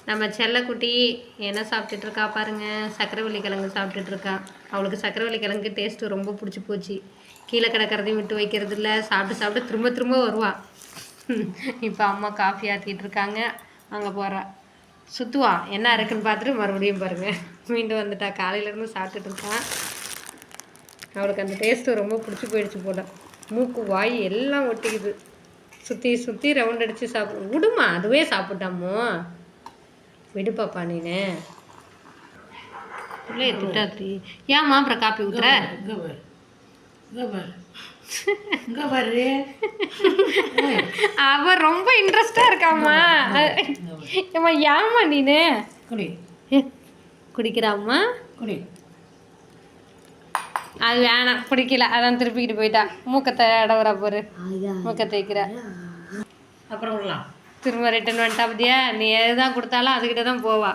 நம்ம செல்லக்குட்டி என்ன சாப்பிட்டுட்ருக்கா பாருங்கள். சக்கரவள்ளி கிழங்கு சாப்பிட்டுட்ருக்கா. அவளுக்கு சக்கரவள்ளி கிழங்கு டேஸ்ட்டு ரொம்ப பிடிச்சி போச்சு. கீழே கிடக்கிறதையும் விட்டு வைக்கிறது இல்லை. சாப்பிட்டு சாப்பிட்டு திரும்ப திரும்ப வருவா. இப்போ அம்மா காஃபி ஆற்றிட்டு இருக்காங்க. அங்கே போகிறா. சுற்றுவா. என்ன இருக்குன்னு பார்த்துட்டு மறுபடியும் பாருங்கள் மீண்டும் வந்துட்டா. காலையிலேருந்து சாப்பிட்டுட்டு இருக்கா. அவளுக்கு அந்த டேஸ்ட்டு ரொம்ப பிடிச்சி போயிடுச்சு போல். மூக்கு வாய் எல்லாம் ஒட்டிக்குது. சுற்றி சுற்றி ரவுண்ட் அடித்து சாப்பிடு. விடுமா, அதுவே சாப்பிட்டாமோ. விடு பாப்பா நீனு. இல்லை திட்டாத்தி. ஏம்மா அப்புறம் காப்பி ஊத்துற? அவ ரொம்ப இன்ட்ரெஸ்டா இருக்காம்மா. ஏம்மா ஏம்மா நீனு குடிக்கிறாம்மா? அது வேணாம், குடிக்கல. அதான் திருப்பிக்கிட்டு போயிட்டா. மூக்கத்தை இடவுறா போரு. மூக்கை தேய்க்கிற. அப்புறம் விடலாம். திரும்ப ரிட்டன் வந்துட்டா. பத்தியா, நீ எதுதான் கொடுத்தாலும் அதுக்கிட்ட தான் போவா.